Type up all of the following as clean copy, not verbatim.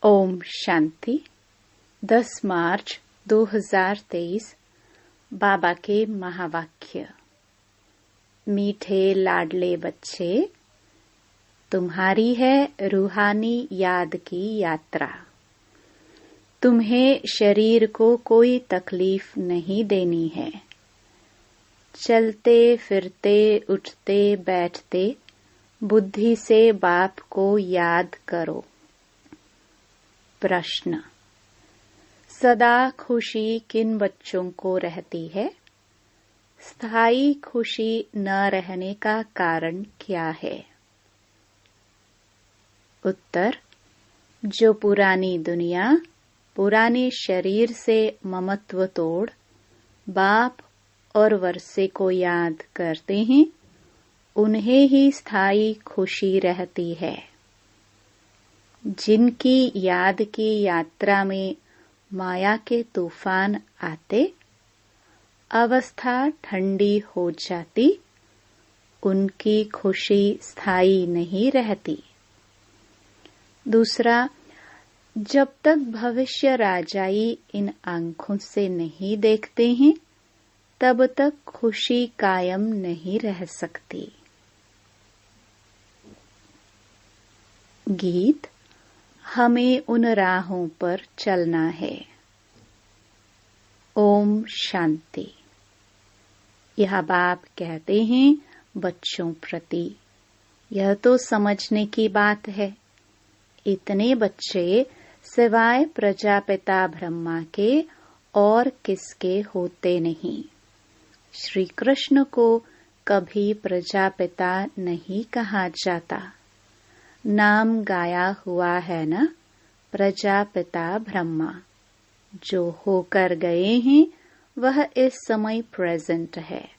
ओम शांति। 10 मार्च 2023 बाबा के महावाक्य। मीठे लाडले बच्चे, तुम्हारी है रूहानी याद की यात्रा। तुम्हें शरीर को कोई तकलीफ नहीं देनी है। चलते फिरते उठते बैठते बुद्धि से बाप को याद करो। प्रश्न: सदा खुशी किन बच्चों को रहती है? स्थायी खुशी न रहने का कारण क्या है? उत्तर: जो पुरानी दुनिया, पुराने शरीर से ममत्व तोड़ बाप और वर्षे को याद करते हैं, उन्हें ही स्थायी खुशी रहती है। जिनकी याद की यात्रा में माया के तूफान आते, अवस्था ठंडी हो जाती, उनकी खुशी स्थायी नहीं रहती। दूसरा, जब तक भविष्य राजाई इन आंखों से नहीं देखते हैं, तब तक खुशी कायम नहीं रह सकती। गीत: हमें उन राहों पर चलना है। ओम शांति। यह बाप कहते हैं बच्चों प्रति, यह तो समझने की बात है। इतने बच्चे सिवाय प्रजापिता ब्रह्मा के और किसके होते नहीं। श्री कृष्ण को कभी प्रजापिता नहीं कहा जाता। नाम गाया हुआ है न, प्रजापिता ब्रह्मा। जो होकर गए हैं वह इस समय प्रेजेंट है।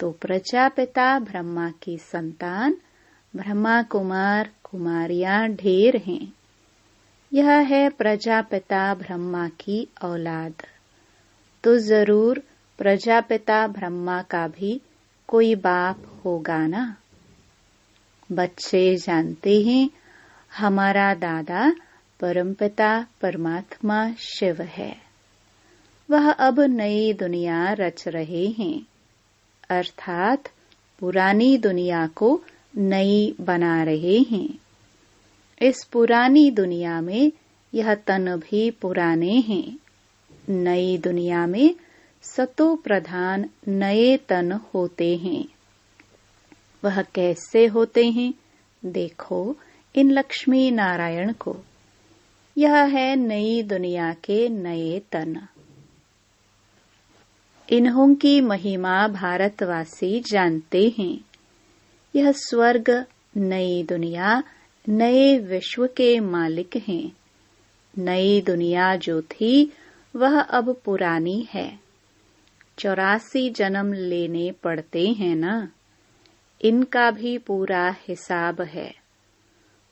तो प्रजापिता ब्रह्मा की संतान ब्रह्मा कुमार कुमारियां ढेर हैं। यह है प्रजापिता ब्रह्मा की औलाद। तो जरूर प्रजापिता ब्रह्मा का भी कोई बाप होगा ना। बच्चे जानते हैं हमारा दादा परमपिता परमात्मा शिव है। वह अब नई दुनिया रच रहे हैं, अर्थात पुरानी दुनिया को नई बना रहे हैं। इस पुरानी दुनिया में यह तन भी पुराने हैं। नई दुनिया में सतो प्रधान नए तन होते हैं। वह कैसे होते हैं? देखो इन लक्ष्मी नारायण को। यह है नई दुनिया के नए तन। इन्हों की महिमा भारतवासी जानते हैं। यह स्वर्ग, नई दुनिया, नए विश्व के मालिक हैं। नई दुनिया जो थी वह अब पुरानी है। 84 जन्म लेने पड़ते हैं ना। इनका भी पूरा हिसाब है।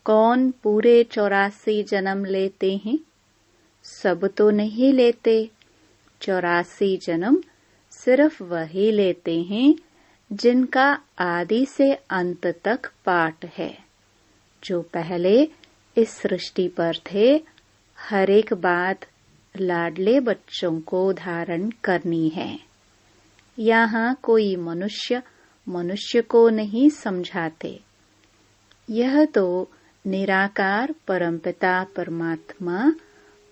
कौन पूरे 84 जन्म लेते हैं? सब तो नहीं लेते। 84 जन्म सिर्फ वही लेते हैं जिनका आदि से अंत तक पाठ है। जो पहले इस सृष्टि पर थे, हर एक बात लाडले बच्चों को धारण करनी है। यहाँ कोई मनुष्य को नहीं समझाते। यह तो निराकार परमपिता परमात्मा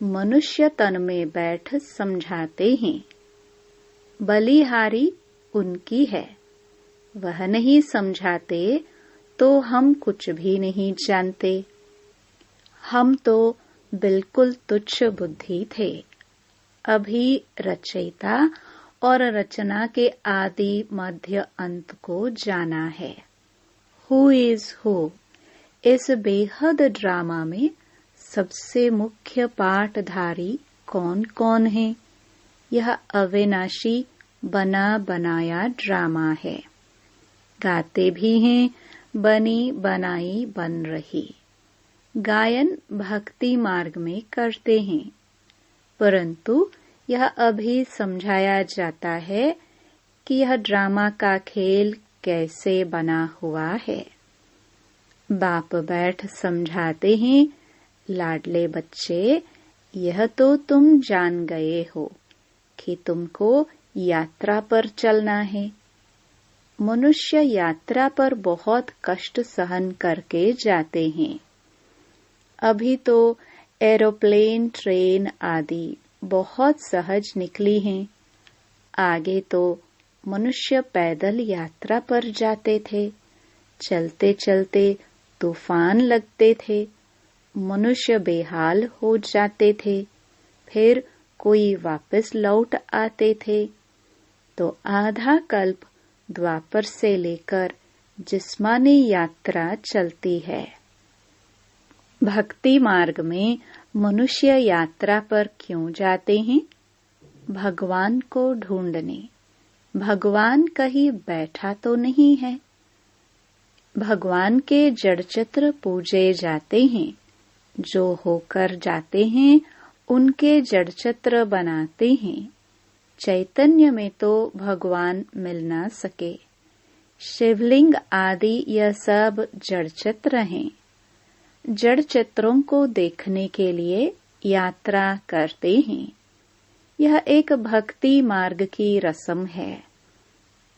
मनुष्य तन में बैठ समझाते हैं। बलिहारी उनकी है। वह नहीं समझाते तो हम कुछ भी नहीं जानते। हम तो बिल्कुल तुच्छ बुद्धि थे। अभी रचयिता और रचना के आदि मध्य अंत को जाना है। Who is who? इस बेहद ड्रामा में सबसे मुख्य पाठधारी कौन कौन है? यह अविनाशी बना बनाया ड्रामा है। गाते भी हैं, बनी बनाई बन रही। गायन भक्ति मार्ग में करते हैं, परंतु यह अभी समझाया जाता है कि यह ड्रामा का खेल कैसे बना हुआ है। बाप बैठ समझाते हैं, लाडले बच्चे, यह तो तुम जान गए हो कि तुमको यात्रा पर चलना है। मनुष्य यात्रा पर बहुत कष्ट सहन करके जाते हैं। अभी तो एरोप्लेन, ट्रेन आदि बहुत सहज निकली हैं। आगे तो मनुष्य पैदल यात्रा पर जाते थे। चलते चलते तूफान लगते थे, मनुष्य बेहाल हो जाते थे, फिर कोई वापस लौट आते थे। तो आधा कल्प द्वापर से लेकर जिस्मानी यात्रा चलती है। भक्ति मार्ग में मनुष्य यात्रा पर क्यों जाते हैं? भगवान को ढूंढने। भगवान कहीं बैठा तो नहीं है। भगवान के जड़चित्र पूजे जाते हैं। जो होकर जाते हैं उनके जड़चित्र बनाते हैं। चैतन्य में तो भगवान मिल ना सके। शिवलिंग आदि यह सब जड़चित्र हैं। जड़चित्रों को देखने के लिए यात्रा करते हैं। यह एक भक्ति मार्ग की रस्म है।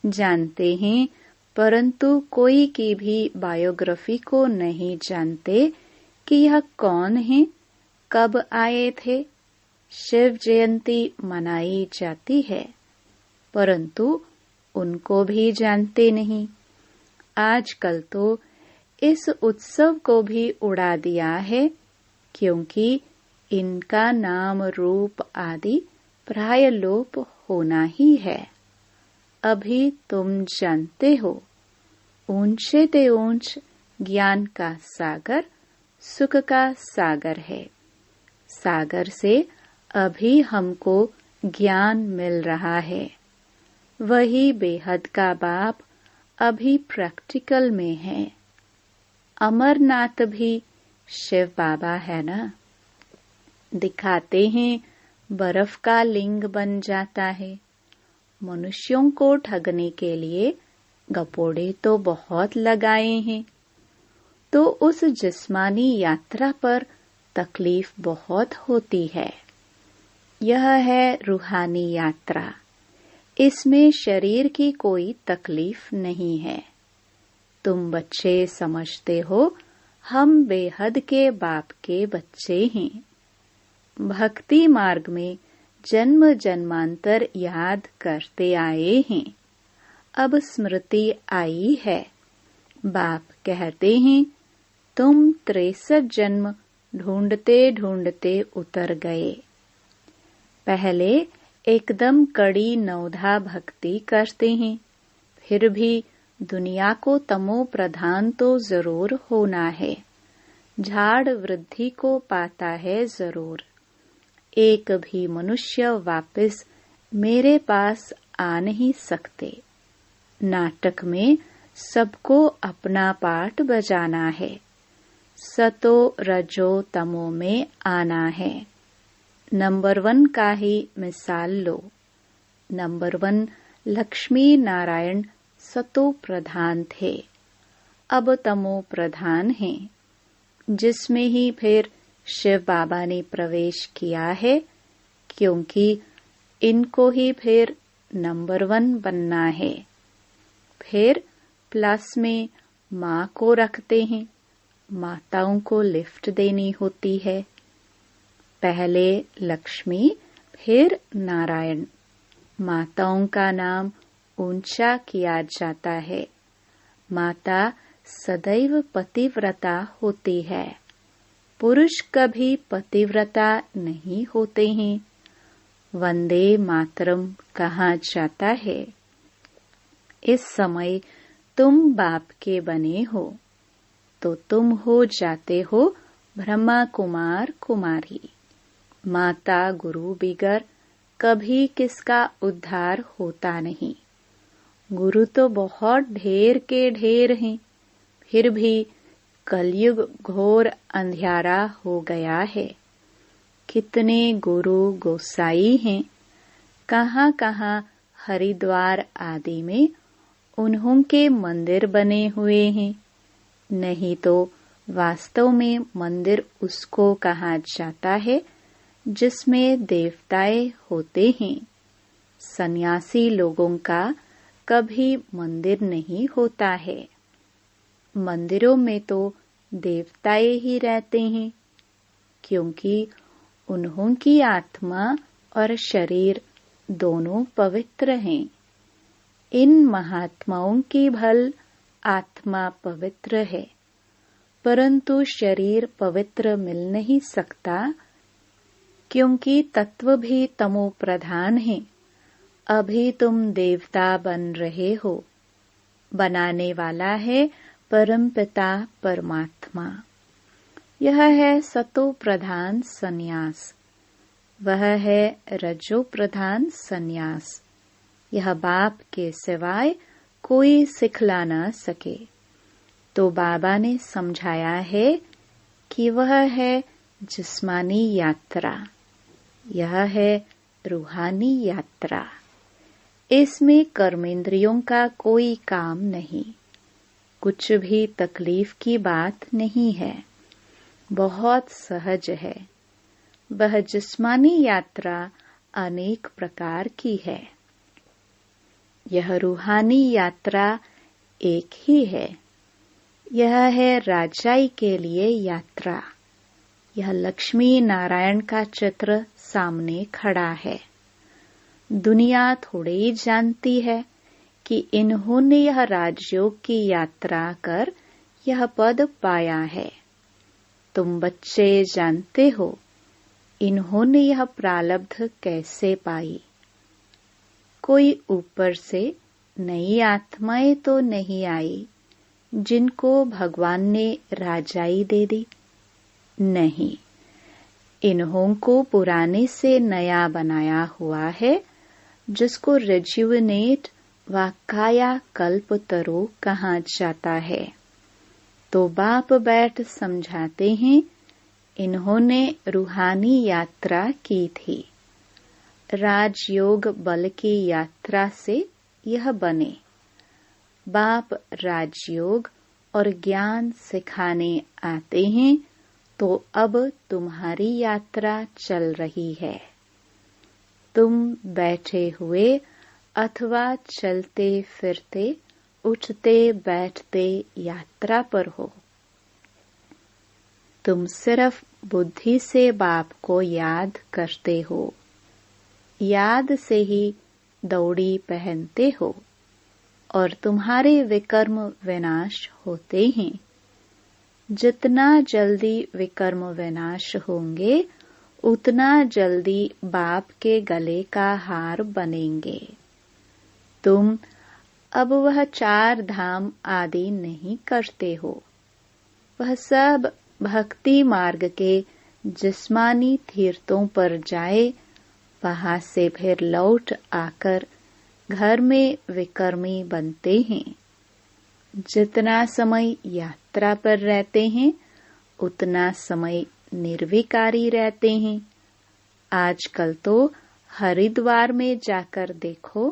जानते हैं, परंतु कोई की भी बायोग्राफी को नहीं जानते कि यह कौन है, कब आए थे। शिव जयंती मनाई जाती है, परंतु उनको भी जानते नहीं। आजकल तो इस उत्सव को भी उड़ा दिया है, क्योंकि इनका नाम रूप आदि प्राय लोप होना ही है। अभी तुम जानते हो, ऊंचे ते ऊंच ज्ञान का सागर सुख का सागर है। सागर से अभी हमको ज्ञान मिल रहा है। वही बेहद का बाप अभी प्रैक्टिकल में है। अमरनाथ भी शिव बाबा है ना। दिखाते हैं बर्फ का लिंग बन जाता है। मनुष्यों को ठगने के लिए गपोड़े तो बहुत लगाए हैं। तो उस जिस्मानी यात्रा पर तकलीफ बहुत होती है। यह है रूहानी यात्रा। इसमें शरीर की कोई तकलीफ नहीं है। तुम बच्चे समझते हो हम बेहद के बाप के बच्चे हैं। भक्ति मार्ग में जन्म जन्मांतर याद करते आए हैं। अब स्मृति आई है। बाप कहते हैं, तुम 63 जन्म ढूंढते ढूंढते उतर गए। पहले एकदम कड़ी नवधा भक्ति करते हैं, फिर भी दुनिया को तमो प्रधान तो जरूर होना है। झाड़ वृद्धि को पाता है जरूर। एक भी मनुष्य वापस मेरे पास आ नहीं सकते। नाटक में सबको अपना पार्ट बजाना है। सतो रजो तमो में आना है। नंबर 1 का ही मिसाल लो। नंबर 1 लक्ष्मी नारायण सतो प्रधान थे, अब तमो प्रधान हैं, जिसमें ही फिर शिव बाबा ने प्रवेश किया है, क्योंकि इनको ही फिर नंबर 1 बनना है। फिर प्लस में माँ को रखते हैं। माताओं को लिफ्ट देनी होती है। पहले लक्ष्मी, फिर नारायण। माताओं का नाम ऊंचा किया जाता है। माता सदैव पतिव्रता होती है। पुरुष कभी पतिव्रता नहीं होते हैं। वंदे मातरम कहा जाता है। इस समय तुम बाप के बने हो, तो तुम हो जाते हो ब्रह्मा कुमार कुमारी। माता गुरु बिगर कभी किसका उद्धार होता नहीं। गुरु तो बहुत ढेर के ढेर हैं, फिर भी कलयुग घोर अंधियारा हो गया है। कितने गुरु गोसाई हैं। कहाँ कहाँ हरिद्वार आदि में उन्हों के मंदिर बने हुए हैं। नहीं तो वास्तव में मंदिर उसको कहा जाता है जिसमें देवताएं होते हैं। सन्यासी लोगों का कभी मंदिर नहीं होता है। मंदिरों में तो देवताएं ही रहते हैं, क्योंकि उन्हों की आत्मा और शरीर दोनों पवित्र हैं। इन महात्माओं की भल आत्मा पवित्र है, परंतु शरीर पवित्र मिल नहीं सकता, क्योंकि तत्व भी तमो प्रधान है। अभी तुम देवता बन रहे हो। बनाने वाला है परमपिता परमात्मा। यह है सतो प्रधान संन्यास, वह है रजो प्रधान संन्यास। यह बाप के सिवाय कोई सिखला न सके। तो बाबा ने समझाया है कि वह है जिस्मानी यात्रा, यह है रूहानी यात्रा। इसमें कर्मेंद्रियों का कोई काम नहीं, कुछ भी तकलीफ की बात नहीं है, बहुत सहज है। वह जिस्मानी यात्रा अनेक प्रकार की है, यह रूहानी यात्रा एक ही है। यह है राजाई के लिए यात्रा। यह लक्ष्मी नारायण का चित्र सामने खड़ा है। दुनिया थोड़े ही जानती है कि इन्होंने यह राजयोग की यात्रा कर यह पद पाया है। तुम बच्चे जानते हो इन्होंने यह प्रारब्ध कैसे पाई। कोई ऊपर से नई आत्माएं तो नहीं आई जिनको भगवान ने राजाई दे दी, नहीं, इन्हों को पुराने से नया बनाया हुआ है, जिसको रिज्यूनेट व काया कल्पतरु कहा जाता है। तो बाप बैठ समझाते हैं, इन्होंने रूहानी यात्रा की थी। राजयोग बल की यात्रा से यह बने। बाप राजयोग और ज्ञान सिखाने आते हैं, तो अब तुम्हारी यात्रा चल रही है। तुम बैठे हुए अथवा चलते फिरते, उठते बैठते यात्रा पर हो। तुम सिर्फ बुद्धि से बाप को याद करते हो, याद से ही दौड़ी पहनते हो, और तुम्हारे विकर्म विनाश होते हैं। जितना जल्दी विकर्म विनाश होंगे, उतना जल्दी बाप के गले का हार बनेंगे। तुम अब वह 4 धाम आदि नहीं करते हो, वह सब भक्ति मार्ग के जिस्मानी तीर्थों पर जाए, वहां से फिर लौट आकर घर में विकर्मी बनते हैं। जितना समय यात्रा पर रहते हैं, उतना समय निर्विकारी रहते हैं। आजकल तो हरिद्वार में जाकर देखो,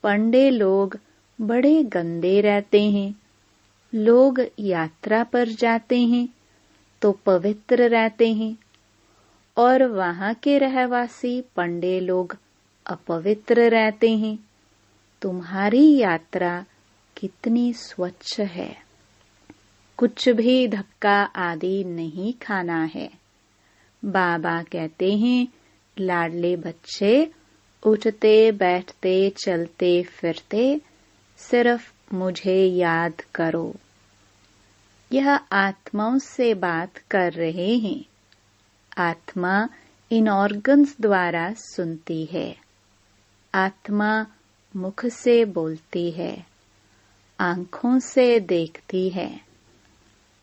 पंडे लोग बड़े गंदे रहते हैं। लोग यात्रा पर जाते हैं तो पवित्र रहते हैं, और वहां के रहवासी पंडे लोग अपवित्र रहते हैं। तुम्हारी यात्रा कितनी स्वच्छ है। कुछ भी धक्का आदि नहीं खाना है। बाबा कहते हैं, लाडले बच्चे, उठते बैठते चलते फिरते सिर्फ मुझे याद करो। यह आत्माओं से बात कर रहे हैं। आत्मा इन ऑर्गन्स द्वारा सुनती है। आत्मा मुख से बोलती है, आंखों से देखती है।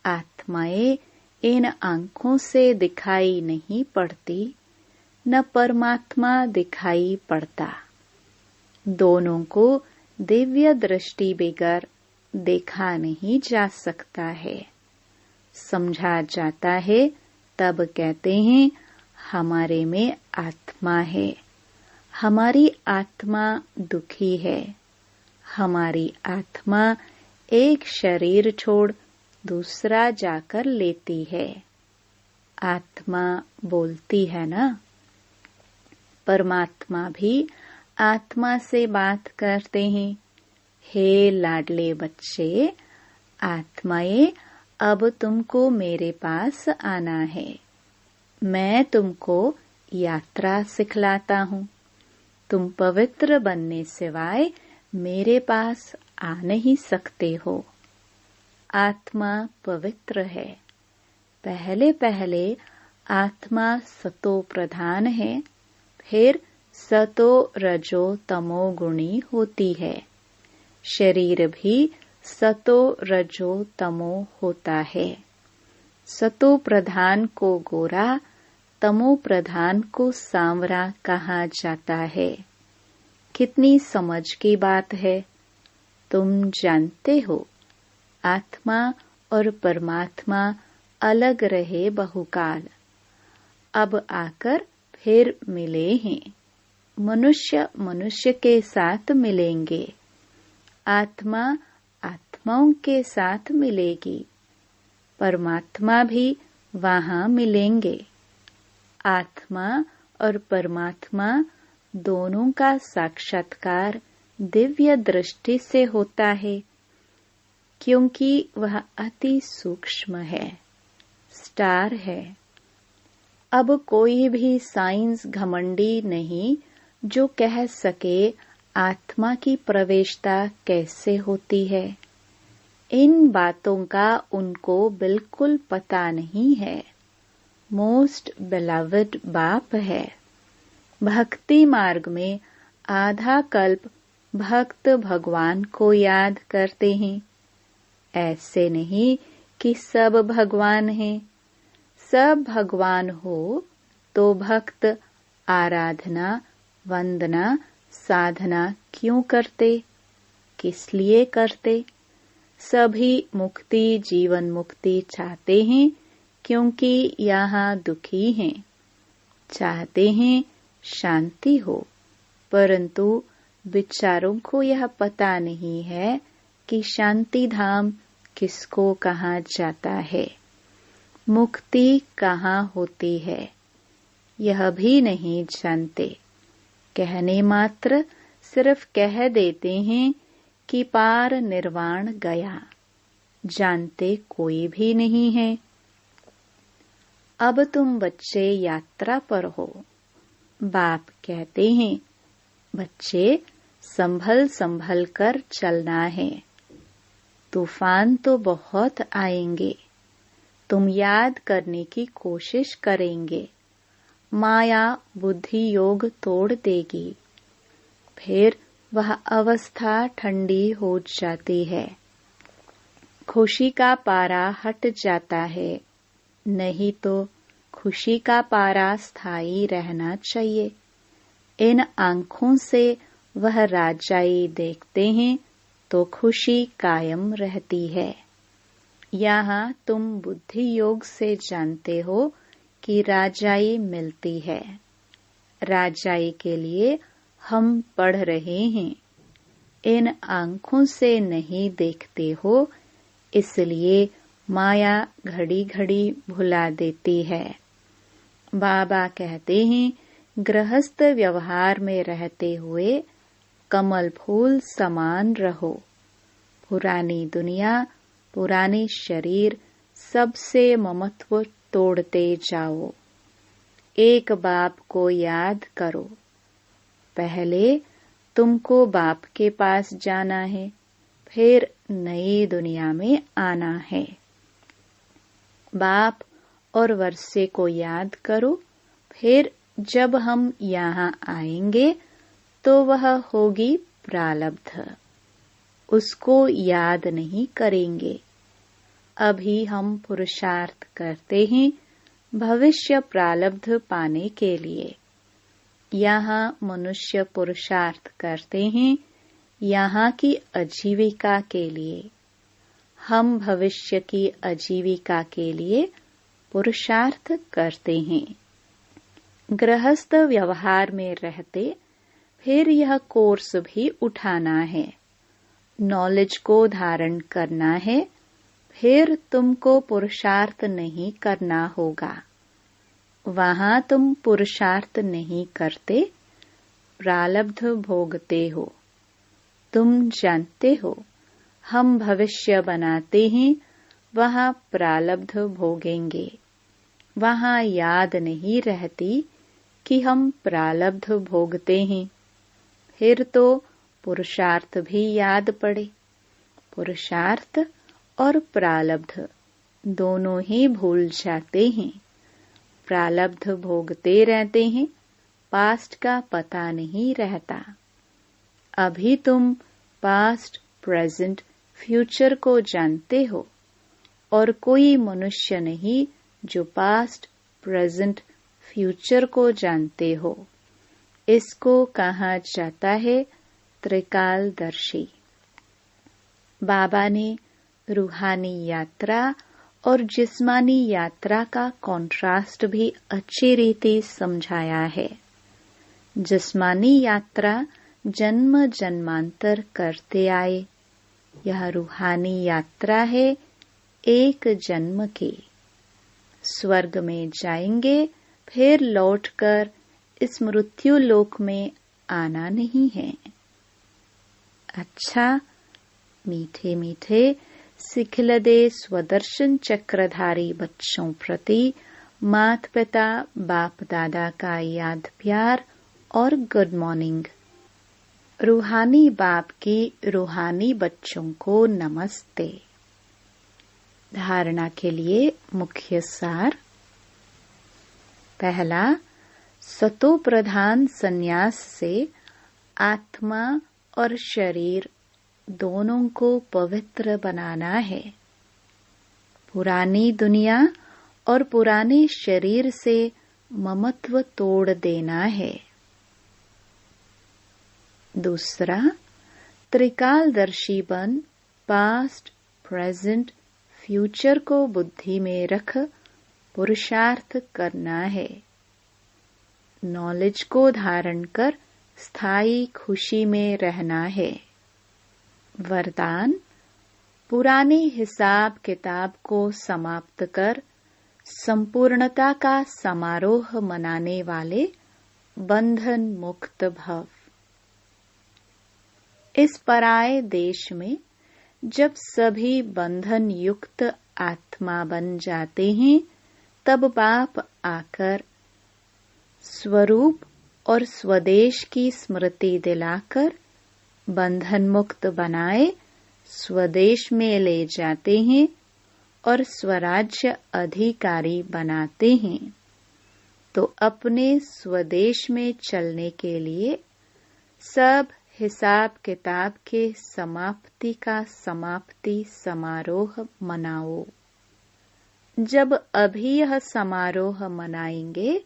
आत्माएं इन आंखों से दिखाई नहीं पड़ती, न परमात्मा दिखाई पड़ता। दोनों को दिव्य दृष्टि बगैर देखा नहीं जा सकता है। समझा जाता है, तब कहते हैं, हमारे में आत्मा है। हमारी आत्मा दुखी है। हमारी आत्मा एक शरीर छोड़ दूसरा जाकर लेती है। आत्मा बोलती है ना। परमात्मा भी आत्मा से बात करते हैं। हे लाडले बच्चे, आत्माएं, अब तुमको मेरे पास आना है। मैं तुमको यात्रा सिखलाता हूँ। तुम पवित्र बनने सिवाय मेरे पास आ नहीं सकते हो। आत्मा पवित्र है। पहले पहले आत्मा सतो प्रधान है, फिर सतो रजो तमो गुणी होती है। शरीर भी सतो रजो तमो होता है। सतो प्रधान को गोरा, तमो प्रधान को सांवरा कहा जाता है। कितनी समझ की बात है। तुम जानते हो, आत्मा और परमात्मा अलग रहे बहुकाल, अब आकर फिर मिले हैं। मनुष्य मनुष्य के साथ मिलेंगे, आत्मा आत्माओं के साथ मिलेगी, परमात्मा भी वहां मिलेंगे। आत्मा और परमात्मा दोनों का साक्षात्कार दिव्य दृष्टि से होता है, क्योंकि वह अति सूक्ष्म है, स्टार है। अब कोई भी साइंस घमंडी नहीं जो कह सके आत्मा की प्रवेशता कैसे होती है। इन बातों का उनको बिल्कुल पता नहीं है। मोस्ट बिलवड बाप है। भक्ति मार्ग में आधा कल्प भक्त भगवान को याद करते हैं। ऐसे नहीं कि सब भगवान हैं। सब भगवान हो तो भक्त आराधना, वंदना, साधना क्यों करते? किस लिए करते? सभी मुक्ति, जीवन मुक्ति चाहते हैं, क्योंकि यहाँ दुखी हैं। चाहते हैं शांति हो, परंतु विचारों को यह पता नहीं है कि शांति धाम किसको कहा जाता है, मुक्ति कहाँ होती है, यह भी नहीं जानते। कहने मात्र सिर्फ कह देते हैं कि पार निर्वाण गया, जानते कोई भी नहीं है। अब तुम बच्चे यात्रा पर हो। बाप कहते हैं, बच्चे संभल संभल कर चलना है। तूफान तो बहुत आएंगे, तुम याद करने की कोशिश करेंगे, माया बुद्धि योग तोड़ देगी, फिर वह अवस्था ठंडी हो जाती है, खुशी का पारा हट जाता है। नहीं तो खुशी का पारा स्थायी रहना चाहिए। इन आंखों से वह राजाई देखते हैं तो खुशी कायम रहती है। यहाँ तुम बुद्धि योग से जानते हो कि राजाई मिलती है। राजाई के लिए हम पढ़ रहे हैं। इन आंखों से नहीं देखते हो, इसलिए माया घड़ी घड़ी भुला देती है। बाबा कहते हैं, गृहस्थ व्यवहार में रहते हुए कमल फूल समान रहो। पुरानी दुनिया, पुराने शरीर, सबसे ममत्व तोड़ते जाओ। एक बाप को याद करो। पहले तुमको बाप के पास जाना है, फिर नई दुनिया में आना है। बाप और वर्षे को याद करो, फिर जब हम यहाँ आएंगे तो वह होगी प्रारब्ध, उसको याद नहीं करेंगे। अभी हम पुरुषार्थ करते हैं भविष्य प्रारब्ध पाने के लिए। यहाँ मनुष्य पुरुषार्थ करते हैं यहाँ की आजीविका के लिए। हम भविष्य की आजीविका के लिए पुरुषार्थ करते हैं। गृहस्थ व्यवहार में रहते फिर यह कोर्स भी उठाना है, नॉलेज को धारण करना है, फिर तुमको पुरुषार्थ नहीं करना होगा। वहां तुम पुरुषार्थ नहीं करते, प्रारब्ध भोगते हो। तुम जानते हो हम भविष्य बनाते हैं, वहां प्रारब्ध भोगेंगे। वहां याद नहीं रहती कि हम प्रारब्ध भोगते हैं। फिर तो पुरुषार्थ भी याद पड़े। पुरुषार्थ और प्रारब्ध दोनों ही भूल जाते हैं। प्रारब्ध भोगते रहते हैं, पास्ट का पता नहीं रहता। अभी तुम पास्ट, प्रेजेंट, फ्यूचर को जानते हो और कोई मनुष्य नहीं जो पास्ट, प्रेजेंट, फ्यूचर को जानते हो। इसको कहा जाता है त्रिकालदर्शी। बाबा ने रूहानी यात्रा और जिस्मानी यात्रा का कॉन्ट्रास्ट भी अच्छी रीति समझाया है। जिस्मानी यात्रा जन्म जन्मांतर करते आए। यह रूहानी यात्रा है एक जन्म की। स्वर्ग में जाएंगे, फिर लौटकर इस मृत्यु लोक में आना नहीं है। अच्छा, मीठे मीठे सिखलदे स्वदर्शन चक्रधारी बच्चों प्रति माता पिता बाप दादा का याद प्यार और गुड मॉर्निंग। रूहानी बाप की रूहानी बच्चों को नमस्ते। धारणा के लिए मुख्य सार। पहला, सतो प्रधान संन्यास से आत्मा और शरीर दोनों को पवित्र बनाना है। पुरानी दुनिया और पुराने शरीर से ममत्व तोड़ देना है। दूसरा, त्रिकालदर्शी बन पास्ट, प्रेजेंट, फ्यूचर को बुद्धि में रख पुरुषार्थ करना है। नॉलेज को धारण कर स्थायी खुशी में रहना है। वरदान, पुराने हिसाब किताब को समाप्त कर संपूर्णता का समारोह मनाने वाले बंधन मुक्त भव। इस पराये देश में जब सभी बंधन युक्त आत्मा बन जाते हैं, तब बाप आकर स्वरूप और स्वदेश की स्मृति दिलाकर बंधन मुक्त बनाए स्वदेश में ले जाते हैं और स्वराज्य अधिकारी बनाते हैं। तो अपने स्वदेश में चलने के लिए सब हिसाब किताब के समाप्ति का समाप्ति समारोह मनाओ। जब अभी यह समारोह मनाएंगे,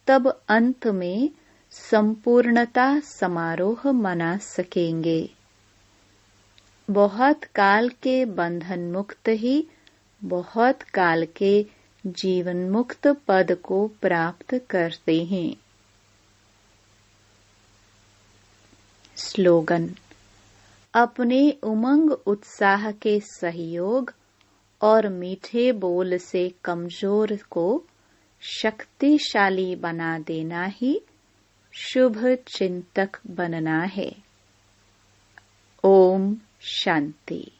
तब अंत में संपूर्णता समारोह मना सकेंगे। बहुत काल के बंधन मुक्त ही बहुत काल के जीवन मुक्त पद को प्राप्त करते हैं। स्लोगन, अपने उमंग उत्साह के सहयोग और मीठे बोल से कमजोर को शक्तिशाली बना देना ही शुभ चिंतक बनना है। ओम शांति।